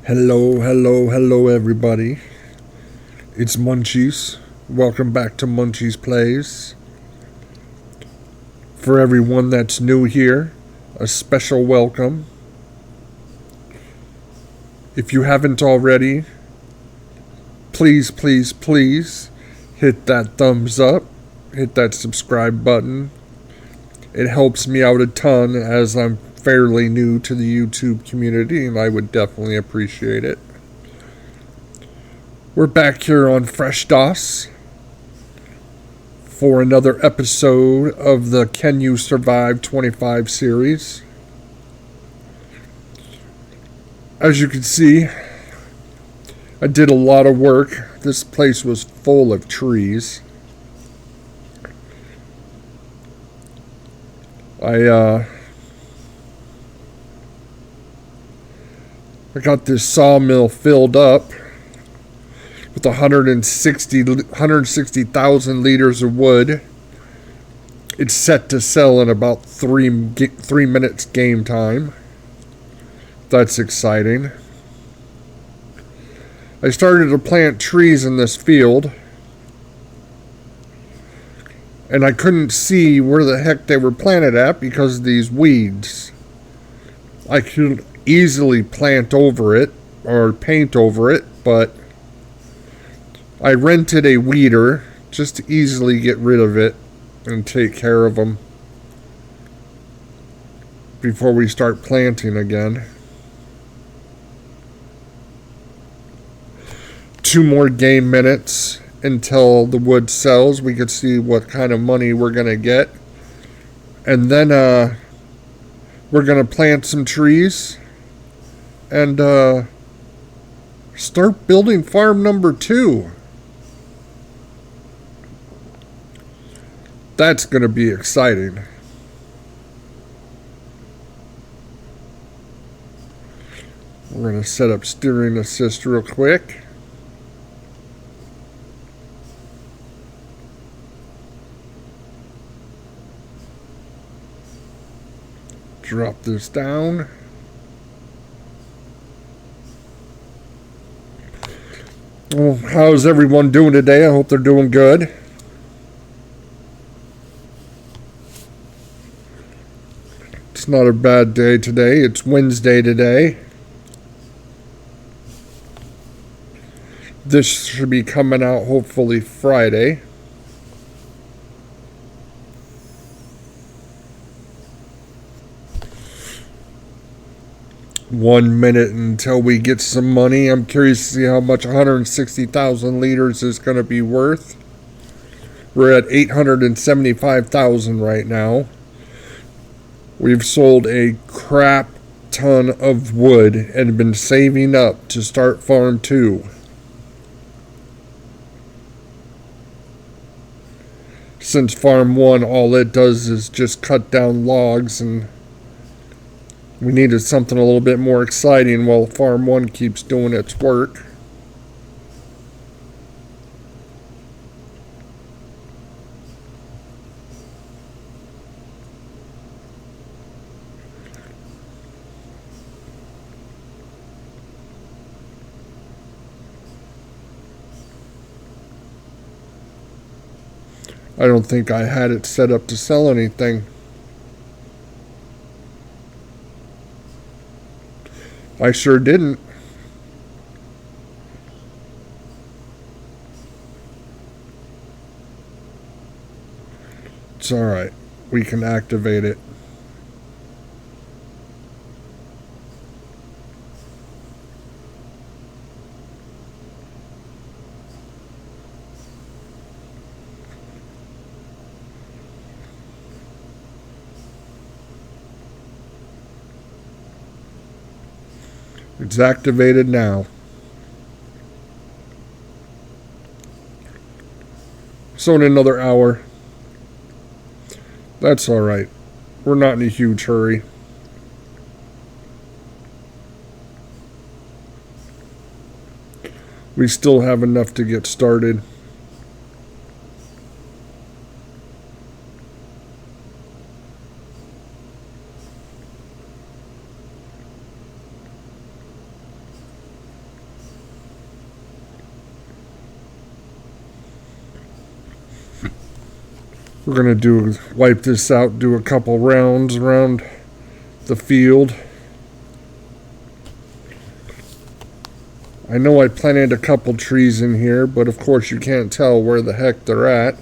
Hello, hello, hello, everybody. It's Munchiezzz. Welcome back to Munchiezzz Plays. For everyone that's new here, a special welcome. If you haven't already, please, please, please hit that thumbs up, hit that subscribe button. It helps me out a ton as I'm fairly new to the YouTube community, and I would definitely appreciate it. We're back here on Frechdachs for another episode of the Can You Survive 25 series. As you can see, I did a lot of work. This place was full of trees. I got this sawmill filled up with 160,000 liters of wood. It's set to sell in about 3 minutes game time. That's exciting. I started to plant trees in this field, and I couldn't see where the heck they were planted at because of these weeds. I could easily plant over it or paint over it, but I rented a weeder just to easily get rid of it and take care of them before we start planting again. 2 more game minutes until the wood sells. We could see what kind of money we're going to get. And then we're going to plant some trees and start building farm number 2. That's going to be exciting. We're going to set up steering assist real quick. Drop this down. Well, how's everyone doing today? I hope they're doing good. It's not a bad day today. It's Wednesday today. This should be coming out hopefully Friday. One minute until we get some money. I'm curious to see how much 160,000 liters is going to be worth. We're at 875,000 right now. We've sold a crap ton of wood and been saving up to start farm 2. Since farm 1, all it does is just cut down logs, and we needed something a little bit more exciting while farm 1 keeps doing its work. I don't think I had it set up to sell anything. I sure didn't. It's alright. We can activate it. It's activated now. So in another hour. That's alright. We're not in a huge hurry. We still have enough to get started. We're going to wipe this out, do a couple rounds around the field. I know I planted a couple trees in here, but of course you can't tell where the heck they're at.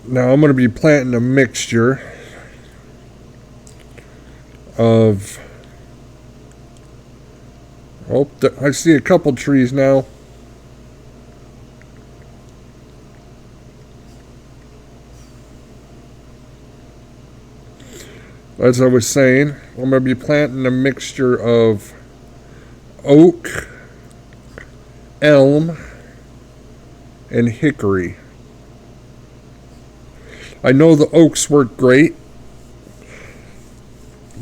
Now I'm going to be planting a mixture of... Oh, I see a couple trees now. As I was saying, I'm going to be planting a mixture of oak, elm, and hickory. I know the oaks work great,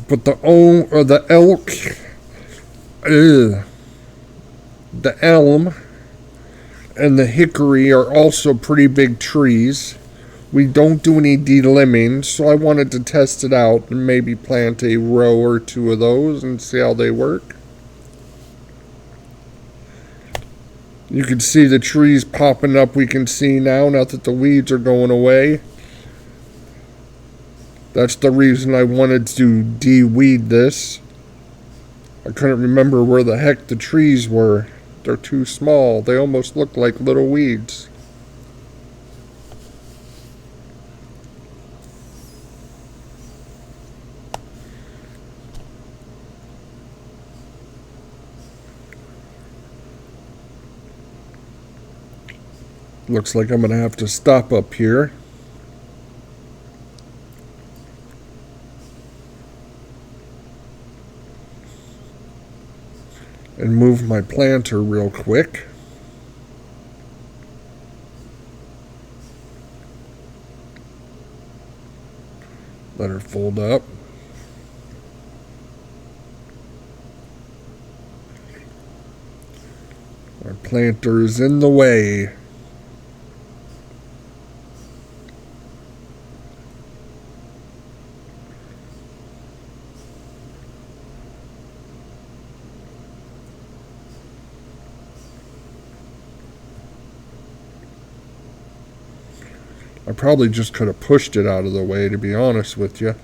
but the elk, the elm, and the hickory are also pretty big trees. We don't do any delimbing, so I wanted to test it out and maybe plant a row or two of those and see how they work. You can see the trees popping up. We can see now that the weeds are going away. That's the reason I wanted to de-weed this. I couldn't remember where the heck the trees were. They're too small. They almost look like little weeds. Looks like I'm going to have to stop up here. And move my planter real quick. Let her fold up. Our planter is in the way. I probably just could have pushed it out of the way, to be honest with you.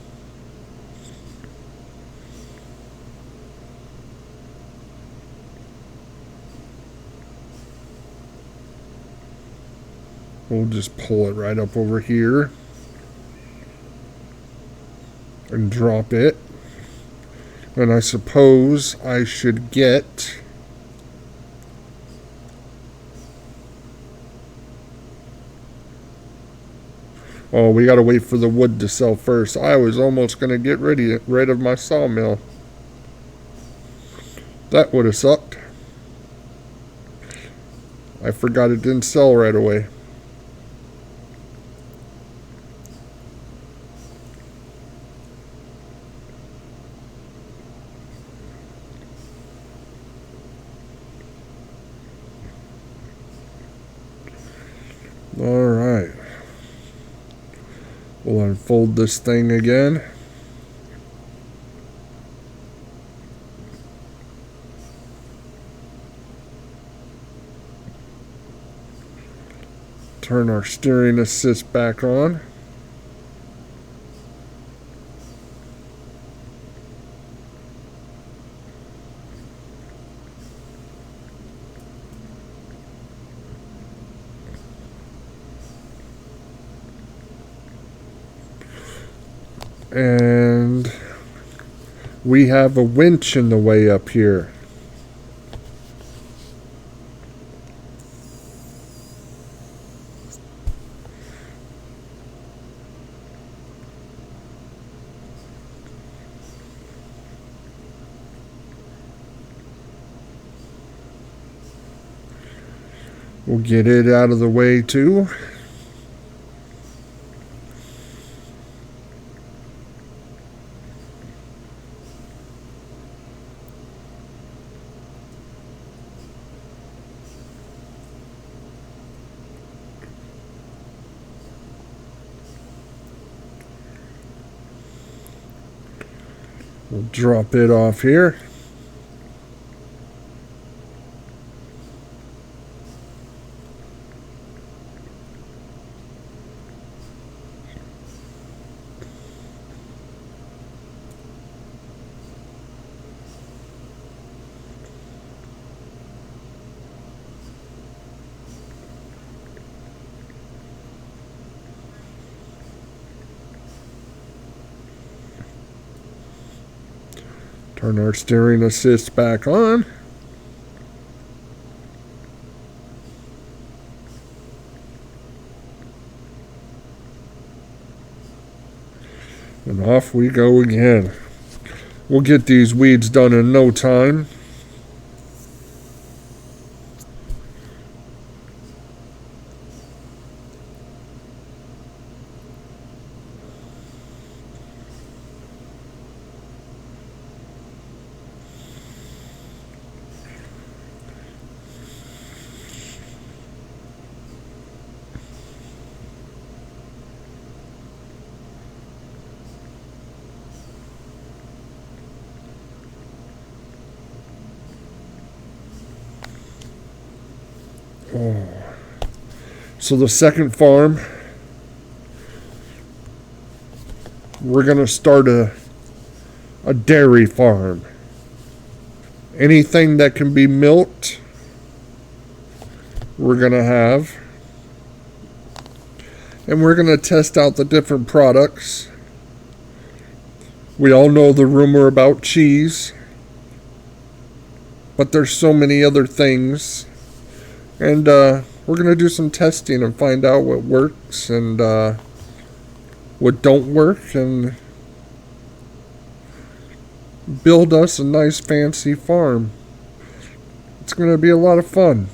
We'll just pull it right up over here and drop it. And I suppose I should get... Oh, we gotta wait for the wood to sell first. I was almost gonna get rid of my sawmill. That would have sucked. I forgot it didn't sell right away. All right. We'll unfold this thing again. Turn our steering assist back on. And we have a winch in the way up here. We'll get it out of the way too. We'll drop it off here. Turn our steering assist back on. And off we go again. We'll get these weeds done in no time. Oh. So the second farm, we're going to start a dairy farm. Anything that can be milked, we're going to have. And we're going to test out the different products. We all know the rumor about cheese, but there's so many other things. And we're going to do some testing and find out what works and what don't work, and build us a nice fancy farm. It's going to be a lot of fun.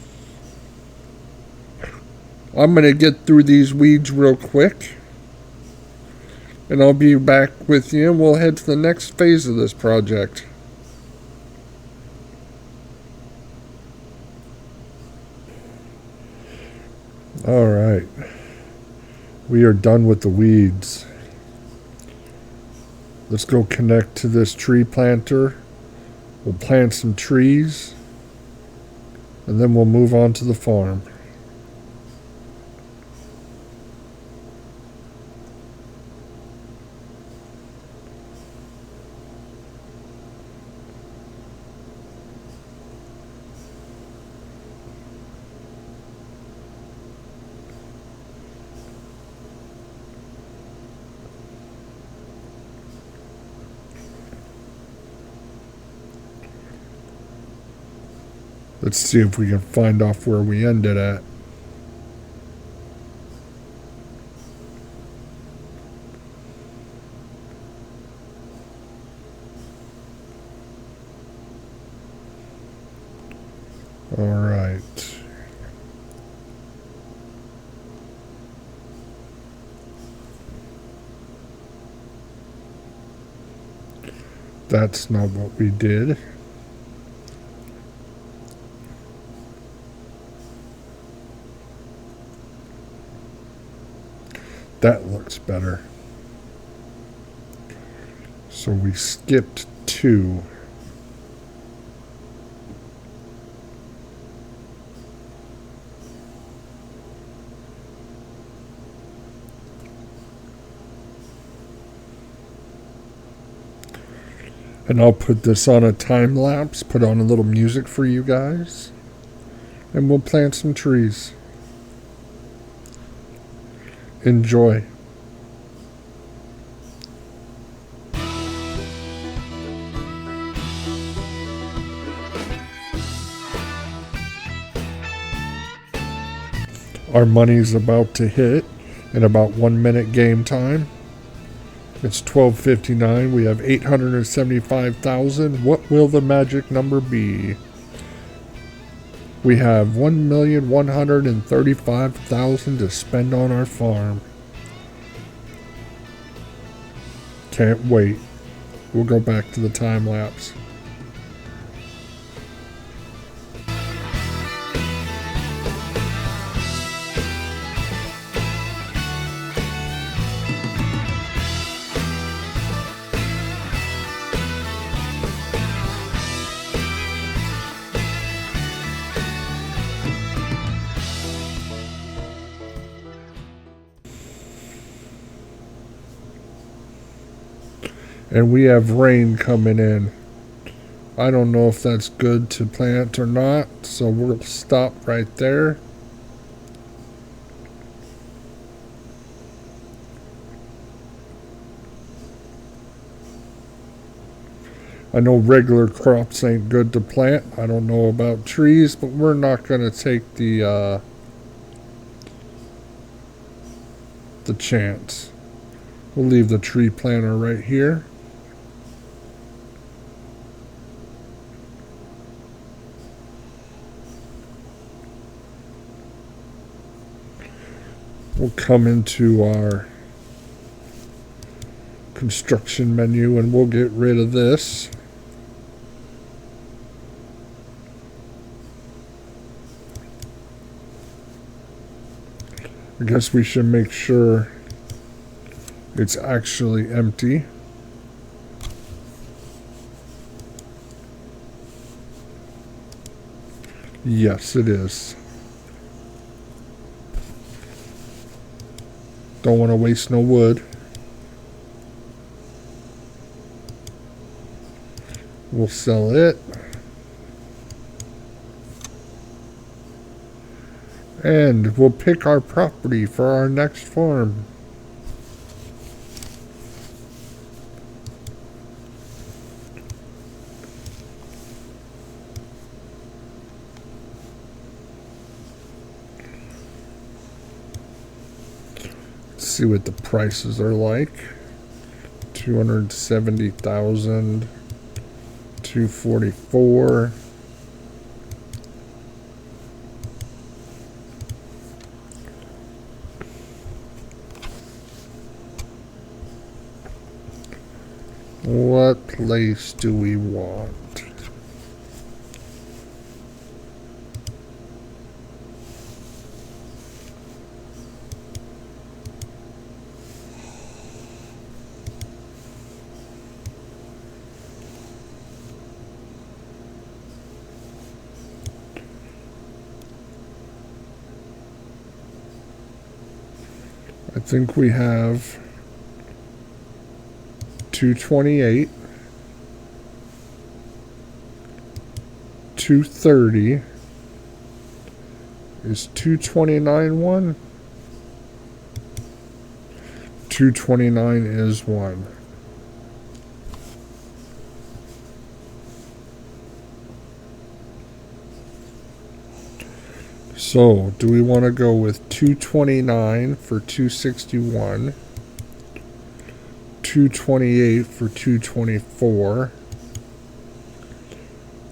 I'm going to get through these weeds real quick, and I'll be back with you, and we'll head to the next phase of this project. Alright, we are done with the weeds. Let's go connect to this tree planter. We'll plant some trees, and then we'll move on to the farm. Let's see if we can find off where we ended at. All right. That's not what we did. That looks better. So we skipped 2. And I'll put this on a time lapse, put on a little music for you guys, and we'll plant some trees. Enjoy. Our money's about to hit in about 1 minute game time. It's 12:59. We have 875,000. What will the magic number be? We have 1,135,000 to spend on our farm. Can't wait. We'll go back to the time lapse. And we have rain coming in. I don't know if that's good to plant or not, so we'll stop right there. I know regular crops ain't good to plant. I don't know about trees, but we're not going to take the chance. We'll leave the tree planter right here. We'll come into our construction menu and we'll get rid of this. I guess we should make sure it's actually empty. Yes, it is. Don't want to waste no wood. We'll sell it. And we'll pick our property for our next farm. Let's see what the prices are like. 270,000, 244. What place do we want? I think we have 228, 230. Is 229 one? 229 is one. So, do we want to go with 229 for 261, 228 for 224,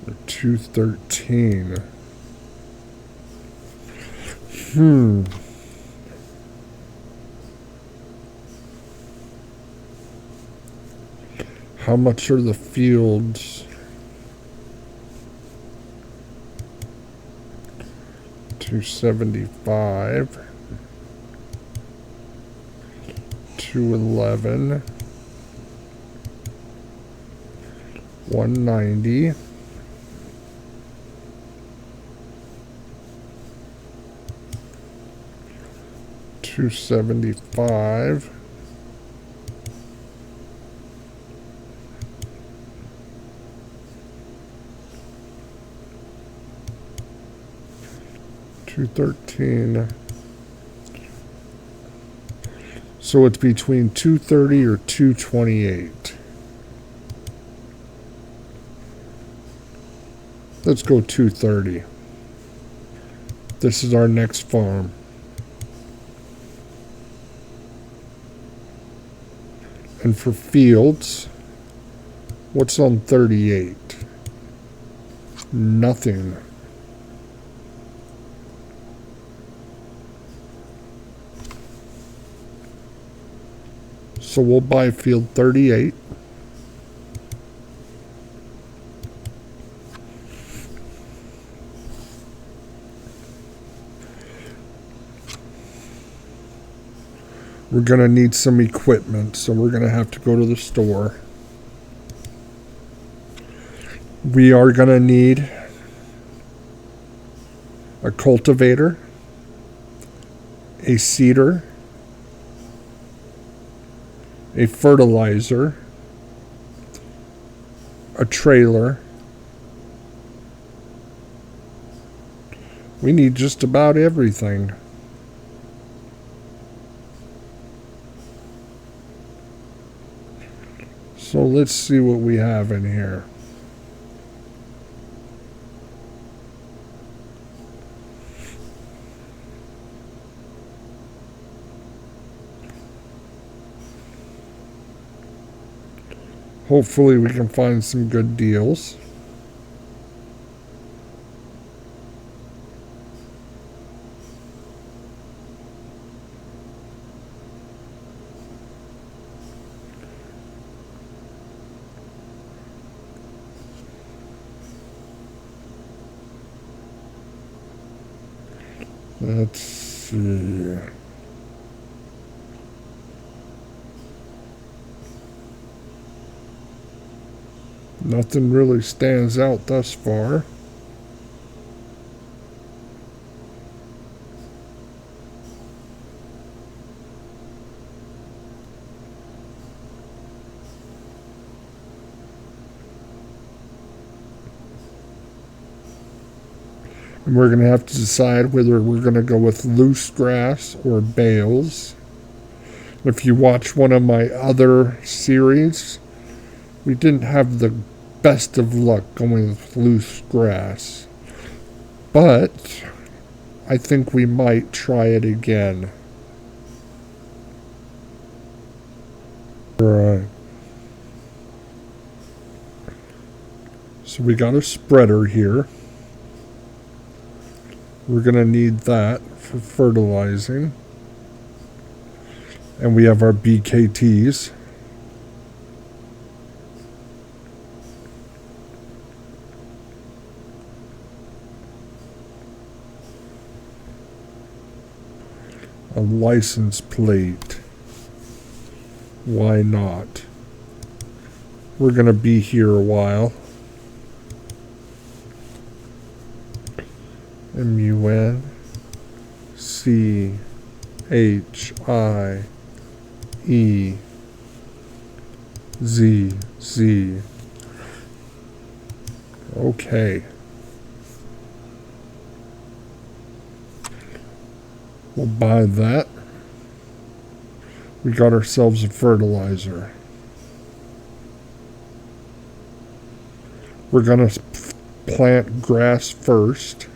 or 213? How much are the fields? 275, 211, 190, 275, 213. So it's between 230 or 228. Let's go 230. This is our next farm. And for fields, what's on 38? Nothing. So we'll buy field 38. We're going to need some equipment, so we're going to have to go to the store. We are going to need a cultivator, a seeder, a fertilizer, a trailer. We need just about everything. So let's see what we have in here. Hopefully we can find some good deals. Let's see. Nothing really stands out thus far. And we're going to have to decide whether we're going to go with loose grass or bales. If you watch one of my other series, we didn't have the best of luck going with loose grass. But I think we might try it again. Alright. So we got a spreader here. We're going to need that for fertilizing. And we have our BKTs. A license plate. Why not? We're going to be here a while. Munchiezzz. Okay. We'll buy that. We got ourselves a fertilizer. We're going to plant grass first.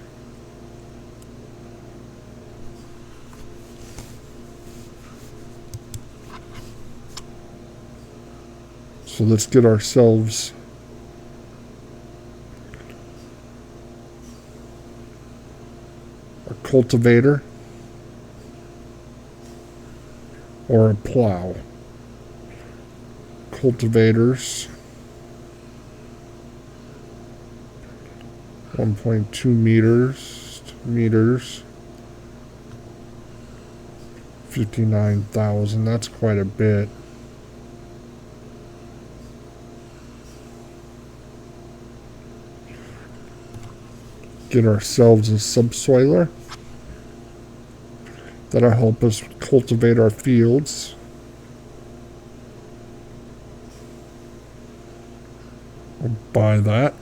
So let's get ourselves a cultivator or a plow. Cultivators, 1.2 meters, 59,000. That's quite a bit. Get ourselves a subsoiler. That'll help us cultivate our fields. We'll buy that.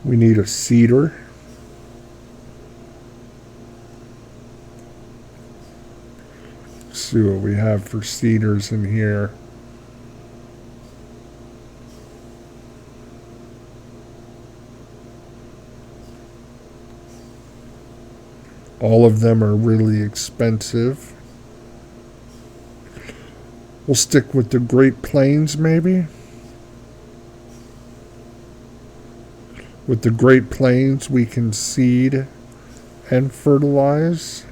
We need a seeder. Let's see what we have for seeders in here. All of them are really expensive. We'll stick with the Great Plains, maybe. With the Great Plains, we can seed and fertilize.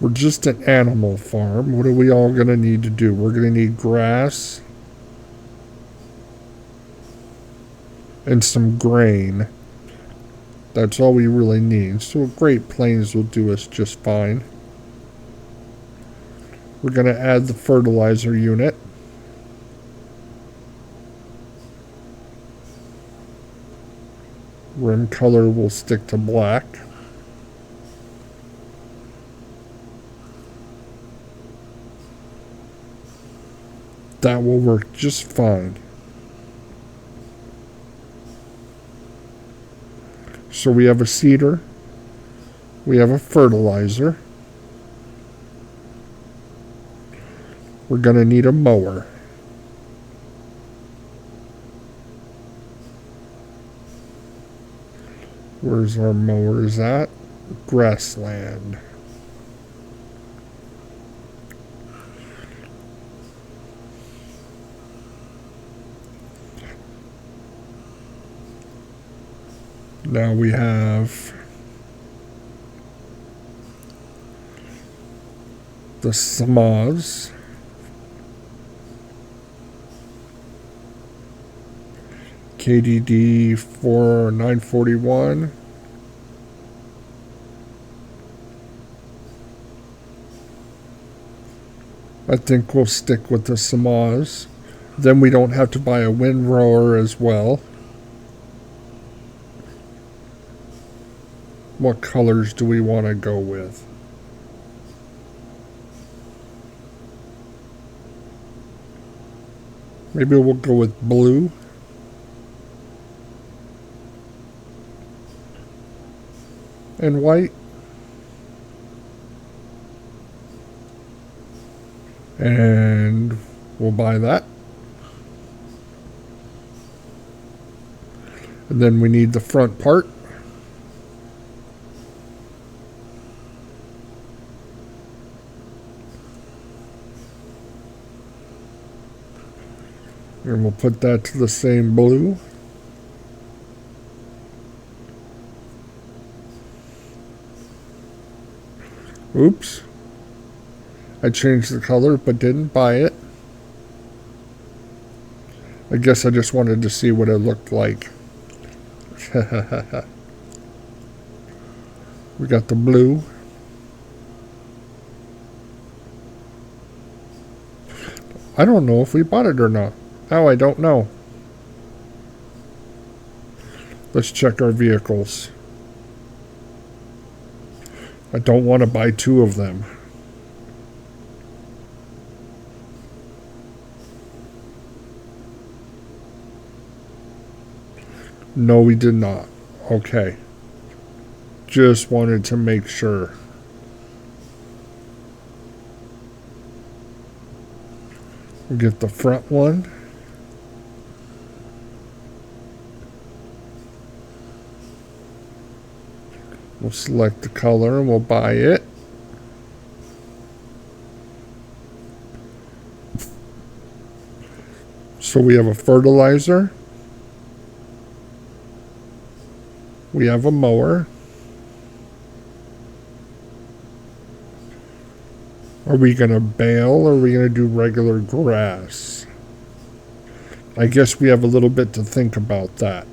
We're just an animal farm. What are we all going to need to do? We're going to need grass and some grain. That's all we really need. So a Great Plains will do us just fine. We're going to add the fertilizer unit. Rim color will stick to black. That will work just fine. So we have a seeder. We have a fertilizer. We're going to need a mower. Where's our mowers at? Grassland. Now we have the SODIMMs. KDD 4941. I think we'll stick with the SODIMMs. Then we don't have to buy a windrower as well. What colors do we want to go with? Maybe we'll go with blue. And white. And we'll buy that. And then we need the front part. And we'll put that to the same blue. Oops. I changed the color but didn't buy it. I guess I just wanted to see what it looked like. We got the blue. I don't know if we bought it or not. Oh, I don't know. Let's check our vehicles. I don't want to buy two of them. No, we did not. Okay. Just wanted to make sure. We'll get the front one. We'll select the color and we'll buy it. So we have a fertilizer. We have a mower. Are we going to bale or are we going to do regular grass? I guess we have a little bit to think about that.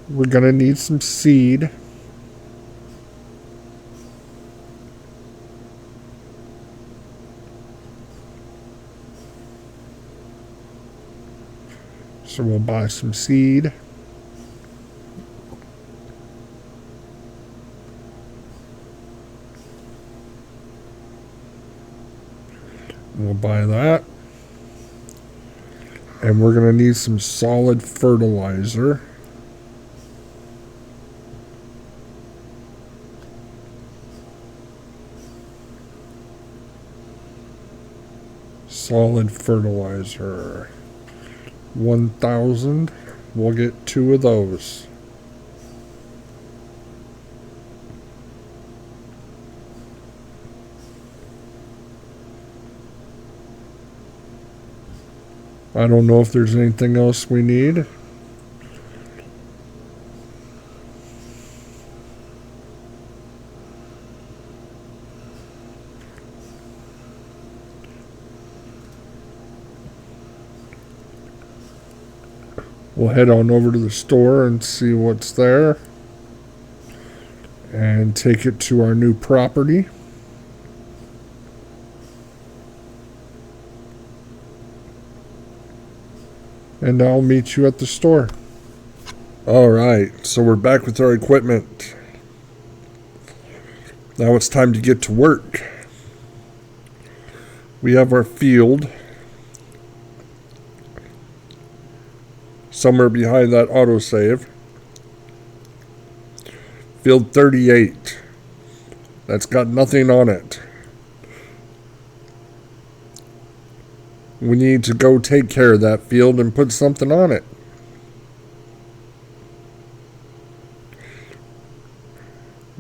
We're going to need some seed. So we'll buy some seed. We'll buy that. And we're going to need some solid fertilizer. Solid fertilizer. 1,000. We'll get 2 of those. I don't know if there's anything else we need. We'll head on over to the store and see what's there and take it to our new property. and I'll meet you at the store. Alright, so we're back with our equipment. Now it's time to get to work. We have our field somewhere behind that autosave. Field 38. That's got nothing on it. We need to go take care of that field and put something on it.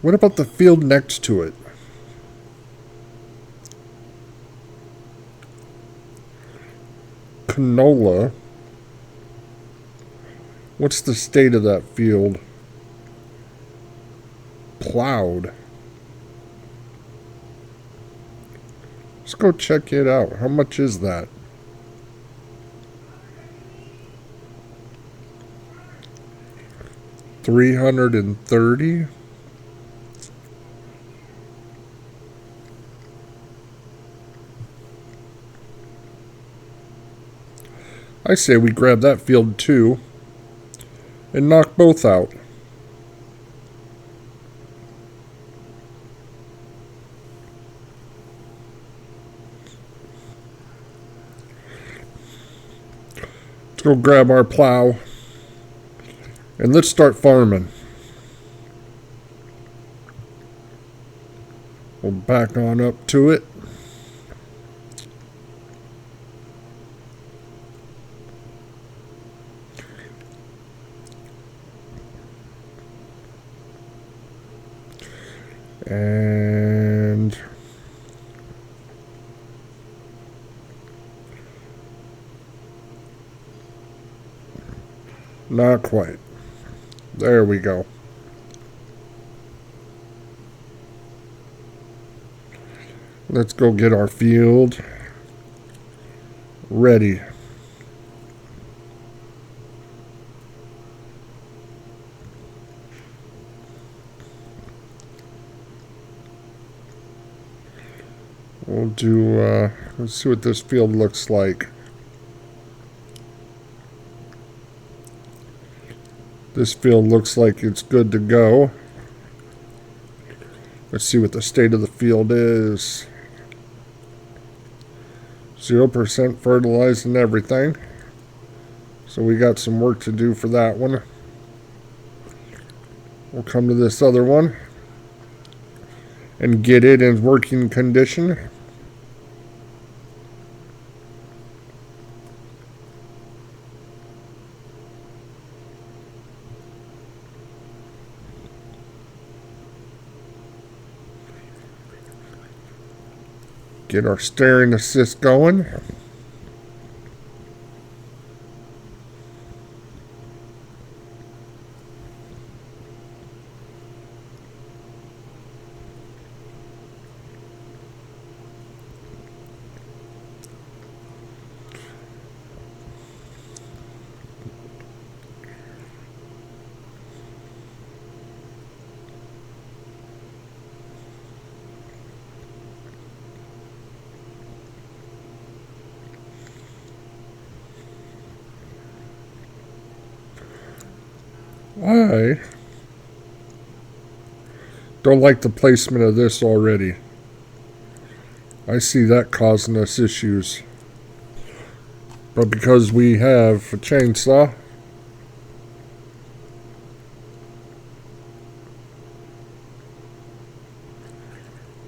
What about the field next to it? Canola. What's the state of that field? Plowed. Let's go check it out. How much is that? $330. I say we grab that field too and knock both out. Let's go grab our plow and let's start farming. We'll back on up to it. And not quite. There we go. Let's go get our field ready. We'll do, let's see what this field looks like. This field looks like it's good to go. Let's see what the state of the field is. 0% fertilized and everything. So we got some work to do for that one. We'll come to this other one and get it in working condition. Get our steering assist going. I don't like the placement of this already. I see that causing us issues. But because we have a chainsaw,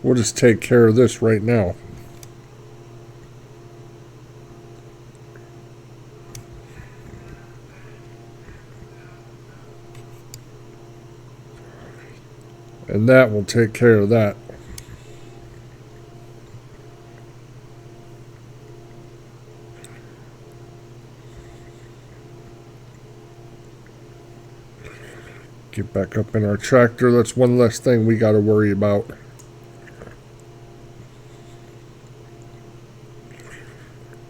we'll just take care of this right now. And that will take care of that. Get back up in our tractor. That's one less thing we got to worry about.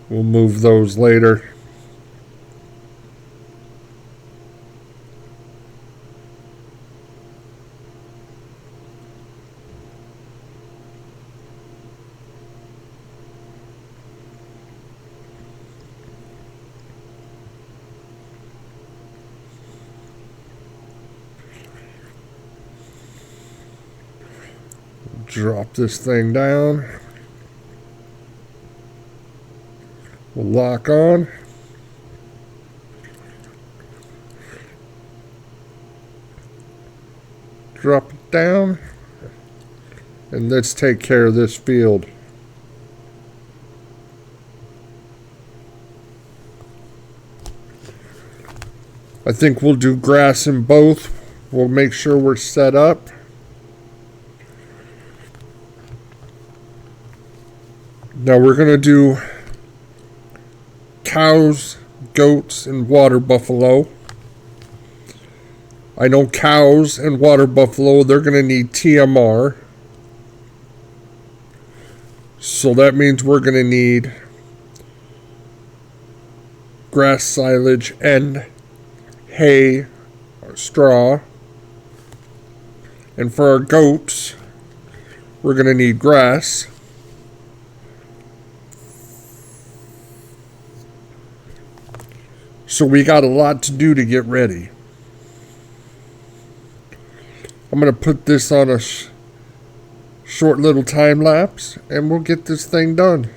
We'll move those later. Drop this thing down. We'll lock on. Drop it down. And let's take care of this field. I think we'll do grass in both. We'll make sure we're set up. Now we're going to do cows, goats, and water buffalo. I know cows and water buffalo, they're going to need TMR. So that means we're going to need grass silage and hay or straw. And for our goats, we're going to need grass. So we got a lot to do to get ready. I'm going to put this on a short little time lapse and we'll get this thing done.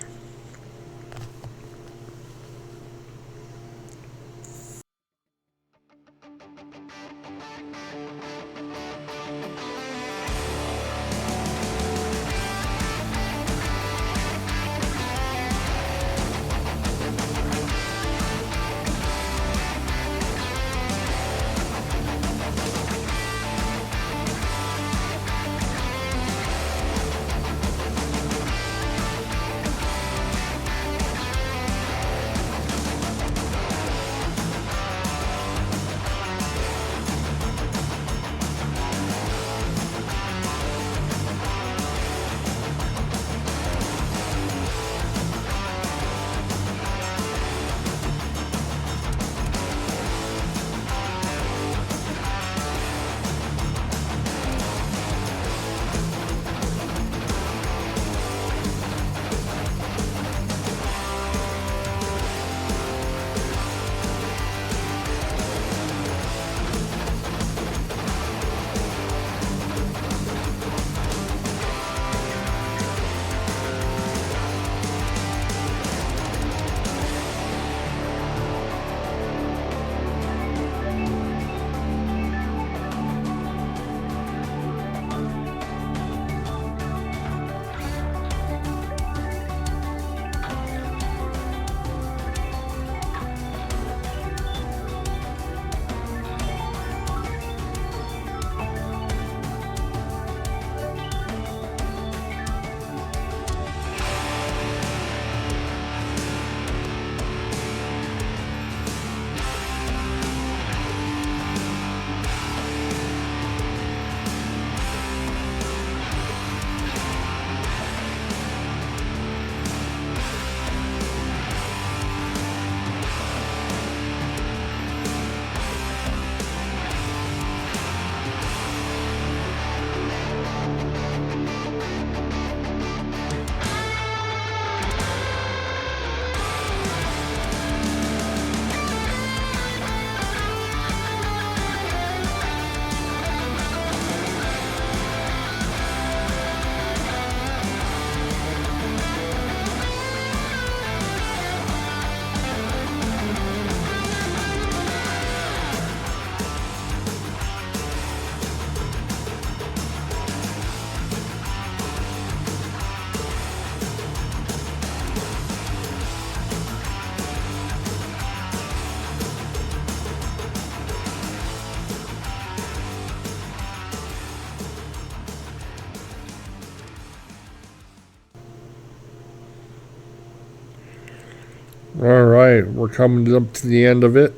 Alright, we're coming up to the end of it.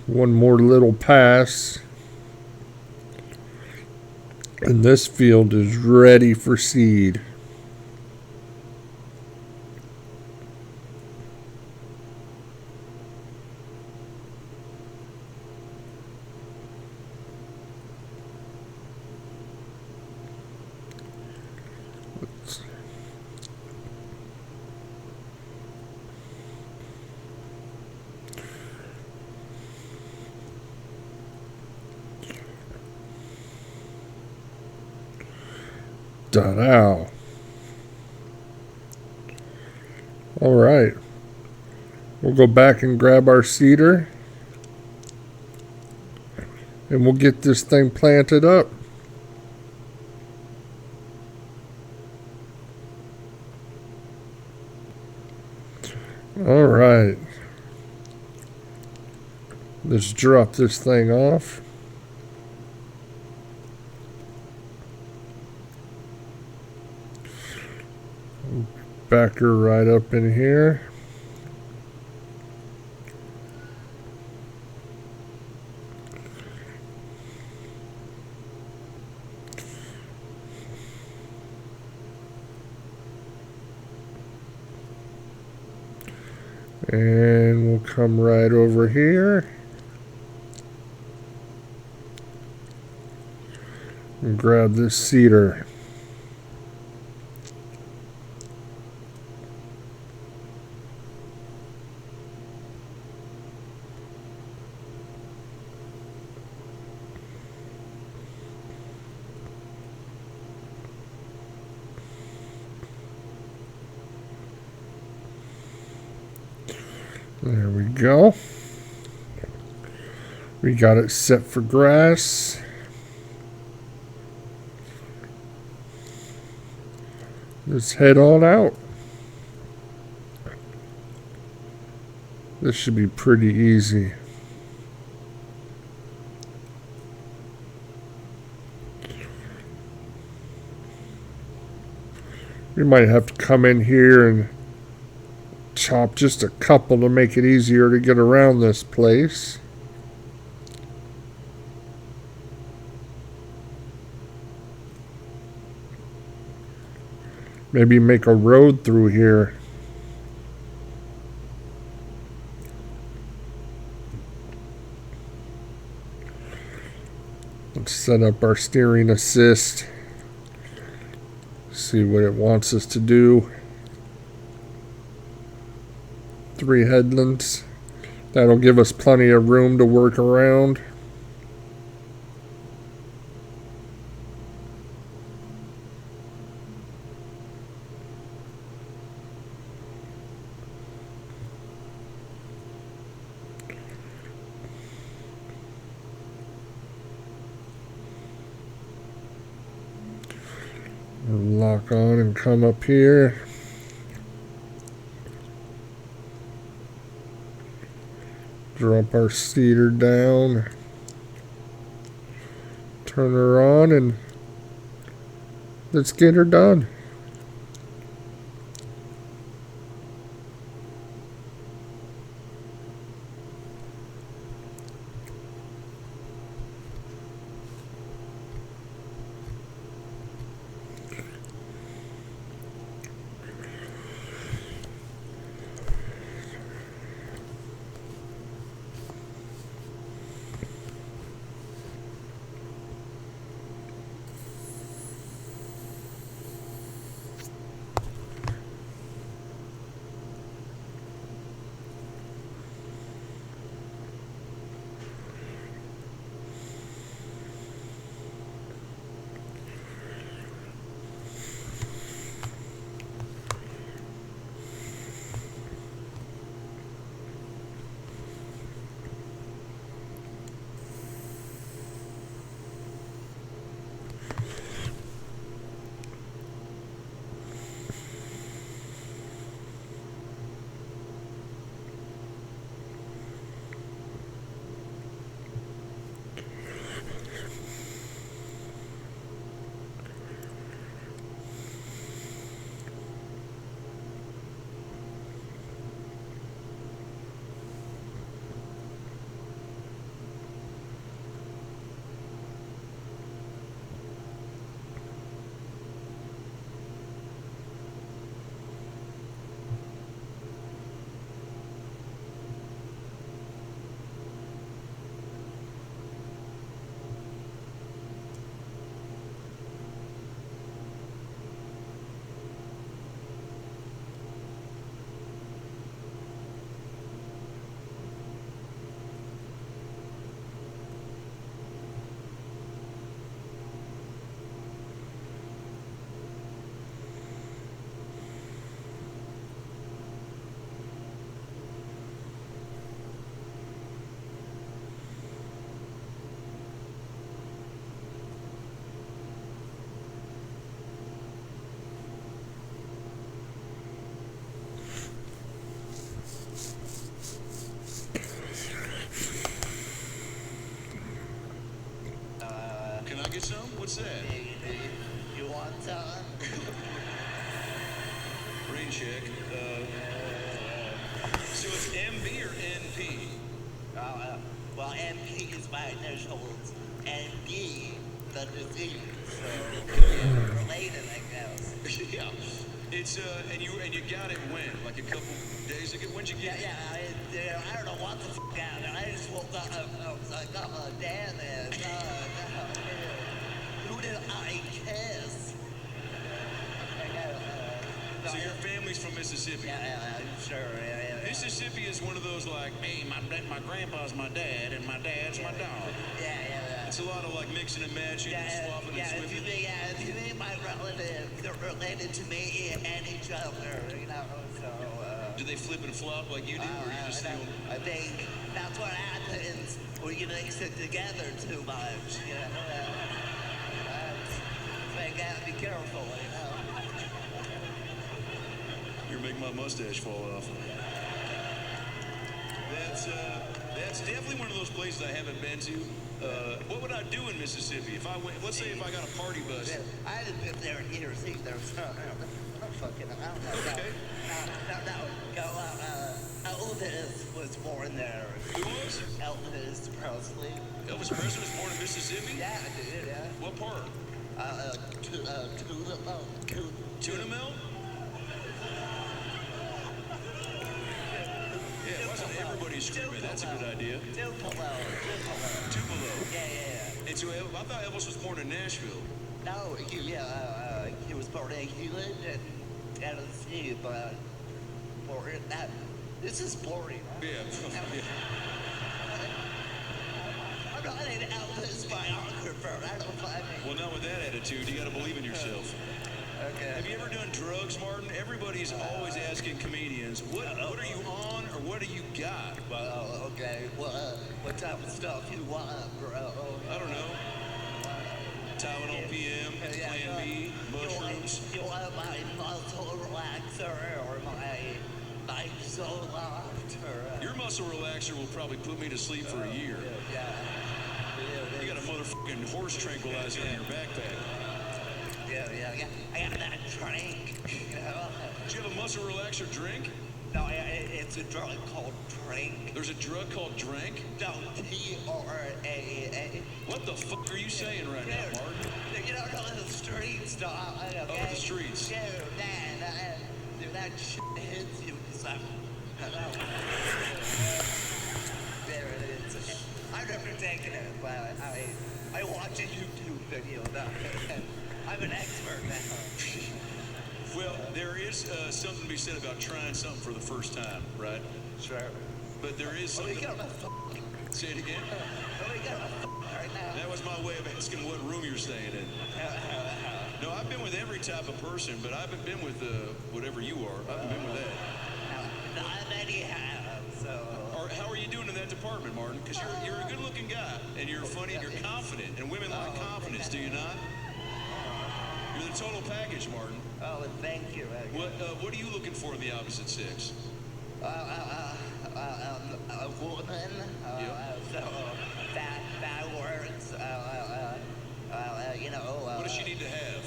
One more little pass. And this field is ready for seed. Da-dow. Alright. We'll go back and grab our seeder. And we'll get this thing planted up. Alright. Let's drop this thing off. Back her right up in here. And we'll come right over here and grab this seeder. There we go. We got it set for grass. Let's head on out. This should be pretty easy. We might have to come in here and chop just a couple to make it easier to get around this place. Maybe make a road through here. Let's set up our steering assist. See what it wants us to do. 3 headlands. That'll give us plenty of room to work around. Lock on and come up here. Drop our seeder down. Turn her on and let's get her done. get some? What's that? You want some? Rain check. So it's MB or NP? Well, MP is my initials, and D, the disease. So, related, I guess. Yeah. It's and you got it when? Like a couple days ago? When'd you get it? Yeah, I don't know what the fuck happened. I just woke up and I was like, oh, damn it. Who did I kiss? So your family's from Mississippi? Yeah, sure. Yeah. Mississippi is one of those like, hey, my grandpa's my dad and my dad's my dog. Yeah. It's a lot of like mixing and matching and swapping and swimming. If you think my relatives, they're related to me and each other, you know, so, Do they flip and flop like you do, or you just still? I think that's what happens when you mix it together too much, you know. So you gotta be careful, you know. You're making my mustache fall off. That's definitely one of those places I haven't been to. What would I do in Mississippi if I went? Let's say if I got a party bus. I haven't been there in years either, so I don't know. Okay. Elvis was born there. Who was? Elvis Presley. Elvis Presley was born in Mississippi? Yeah, dude, yeah. What part? Tuna Mill? Yeah, it wasn't everybody screaming. That's a good idea. Tupelo. Yeah. And so I thought Elvis was born in Nashville. No, he was born in, he lived in Tennessee, but born in that. This is boring. Yeah. I'm not an Elvis biographer. I don't find it. Well, not with that attitude. You got to believe in yourself. Okay. Have you ever done drugs, Martin? Everybody's always asking comedians, what are you on or what do you got? Well, okay. Well, what type of stuff you want, bro? I don't know. Tylenol PM, Plan B, mushrooms. You want my muscle relaxer or my Zoloft? Your muscle relaxer will probably put me to sleep for a year. Yeah. You got a motherfucking horse tranquilizer in your backpack. Yeah. I got that drink, you know? Do you have a muscle relaxer drink? No, it's a drug called drink. There's a drug called drink? No, T-R-A-A. What the fuck are you saying right now, Martin? You don't know the streets, dog. Okay? Oh, the streets. Dude, man, that shit hits you. So, there it is. I've never taken it, but I watch a YouTube video about it. I'm an expert now. Well, there is something to be said about trying something for the first time, right? Sure. But there is something. Say it again. Right now. That was my way of asking what room you're staying in. No, I've been with every type of person, but I haven't been with whatever you are. I haven't been with that. Not many have, so. Or how are you doing in that department, Martin? Because you're a good-looking guy, and you're funny, and you're confident, and women like confidence, do you not? You're the total package, Martin. Oh, thank you. What are you looking for in the opposite sex? A woman. So bad words. You know. What does she need to have?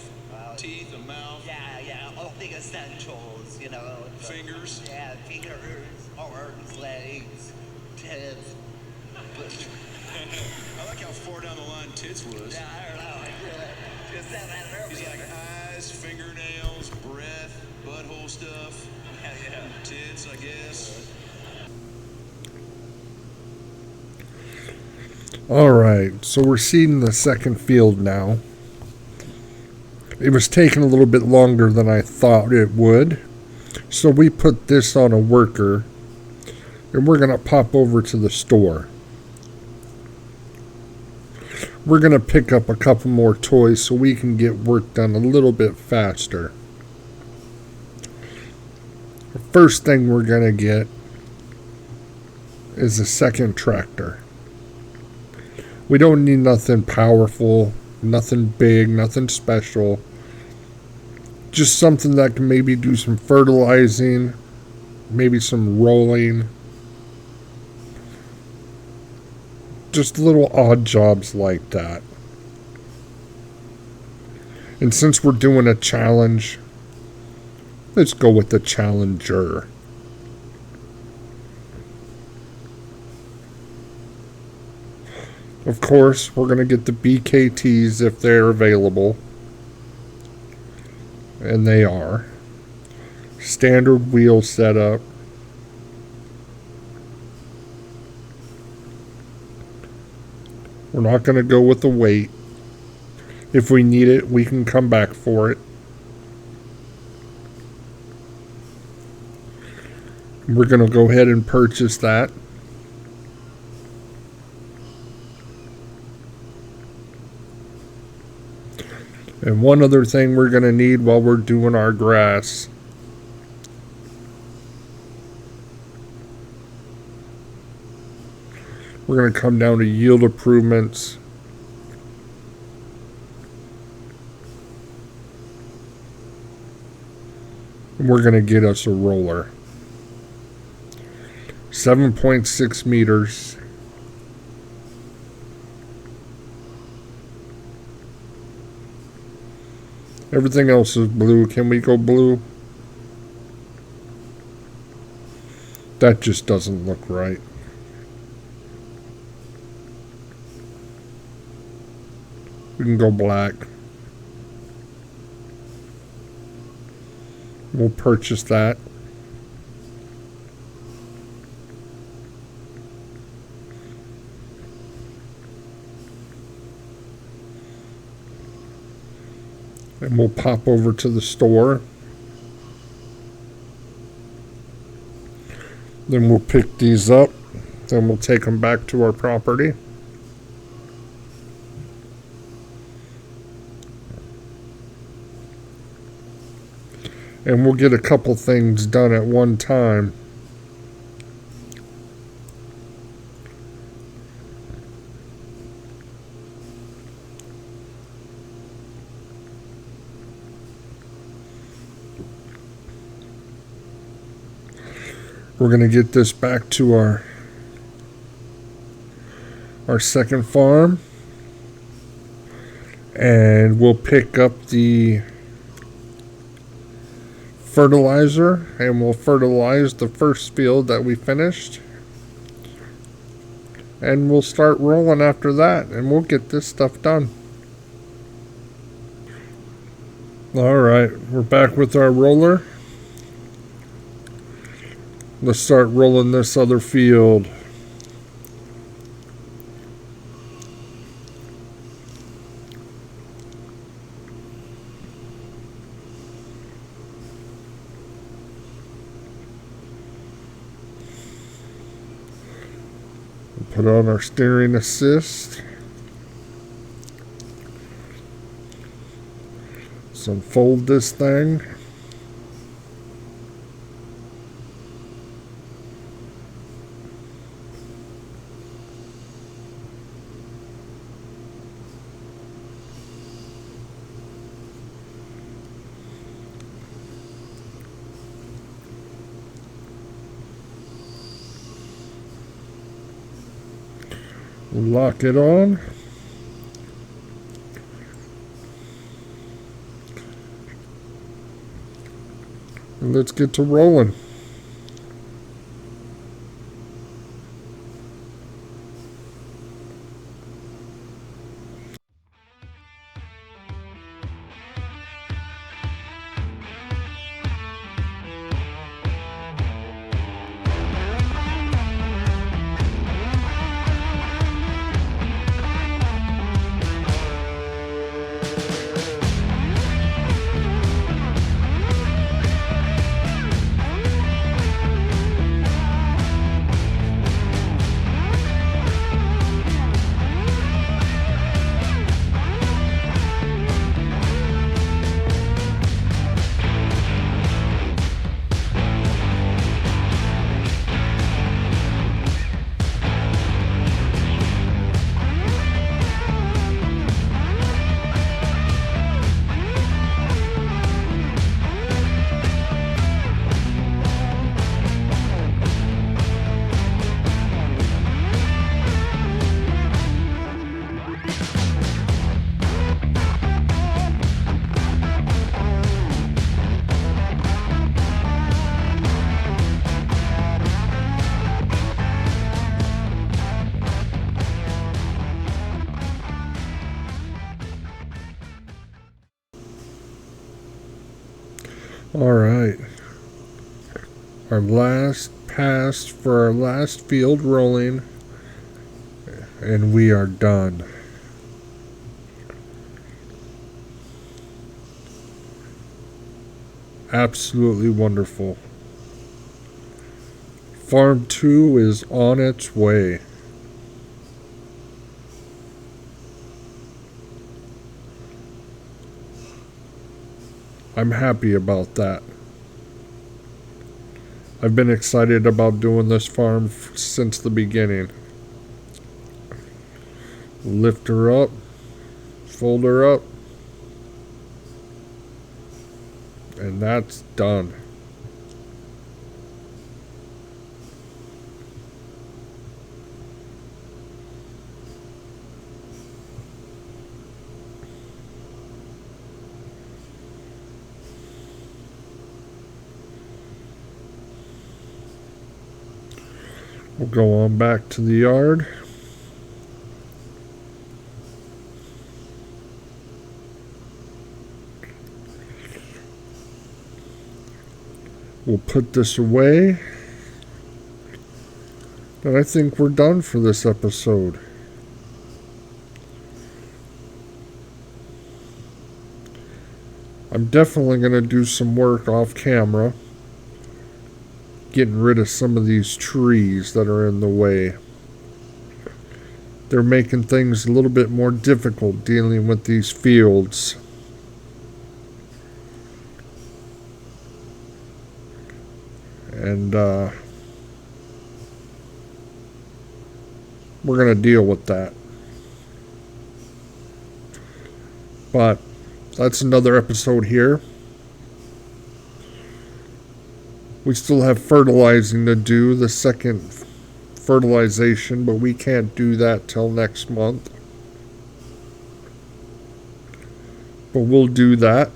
Teeth, a mouth. Yeah. All the essentials. You know. Fingers. Yeah, fingers, arms, legs, tits. I like how far down the line tits was. Yeah, I don't know. Just said that earlier. He's like eyes, fingernails, breath, butthole stuff. Yeah. Tits, I guess. All right, so we're seeding the second field now. It was taking a little bit longer than I thought it would. So we put this on a worker, and we're going to pop over to the store. We're going to pick up a couple more toys so we can get work done a little bit faster. The first thing we're going to get is a second tractor. We don't need nothing powerful, nothing big, nothing special. Just something that can maybe do some fertilizing, maybe some rolling. Just little odd jobs like that. And since we're doing a challenge, let's go with the Challenger. Of course, we're going to get the BKTs if they're available. And they are. Standard wheel setup. We're not going to go with the weight. If we need it, we can come back for it. We're going to go ahead and purchase that. And one other thing we're going to need while we're doing our grass. We're going to come down to yield improvements. And we're going to get us a roller. 7.6 meters. Everything else is blue. Can we go blue? That just doesn't look right. We can go black. We'll purchase that. And we'll pop over to the store. Then we'll pick these up. Then we'll take them back to our property. And we'll get a couple things done at one time. We're going to get this back to our second farm. And we'll pick up the fertilizer and we'll fertilize the first field that we finished. And we'll start rolling after that and we'll get this stuff done. Alright, we're back with our roller. Let's start rolling this other field. We'll put on our steering assist. So unfold this thing. Lock it on. And let's get to rolling. Alright. Our last pass for our last field rolling. And we are done. Absolutely wonderful. Farm 2 is on its way. I'm happy about that. I've been excited about doing this farm since the beginning. Lift her up, fold her up, and that's done. We'll go on back to the yard. We'll put this away. And I think we're done for this episode. I'm definitely going to do some work off camera, getting rid of some of these trees that are in the way. They're making things a little bit more difficult dealing with these fields. And we're going to deal with that. But that's another episode here. We still have fertilizing to do, the second fertilization, but we can't do that till next month. But we'll do that.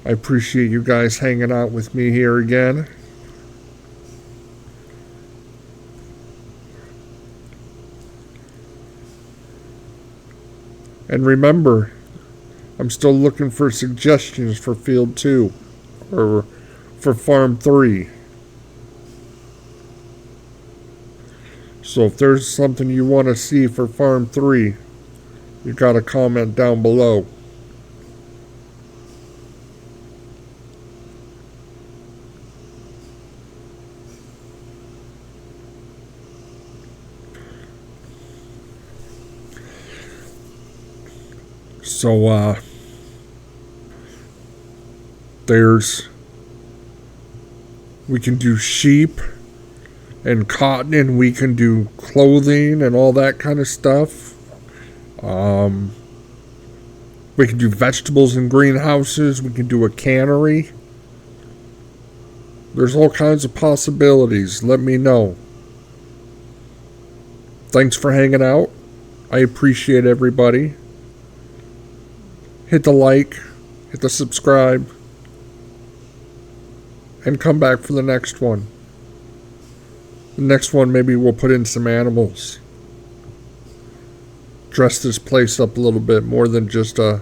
I appreciate you guys hanging out with me here again. And remember, I'm still looking for suggestions for Field 2 or for Farm 3. So if there's something you want to see for Farm 3, you got to comment down below. So, we can do sheep and cotton, and we can do clothing and all that kind of stuff. We can do vegetables in greenhouses. We can do a cannery. There's all kinds of possibilities. Let me know. Thanks for hanging out. I appreciate everybody. Hit the like, hit the subscribe, and come back for the next one. The next one, maybe we'll put in some animals. Dress this place up a little bit more than just a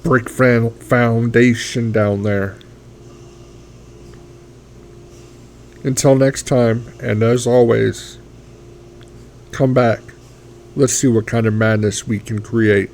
brick foundation down there. Until next time, and as always, come back. Let's see what kind of madness we can create.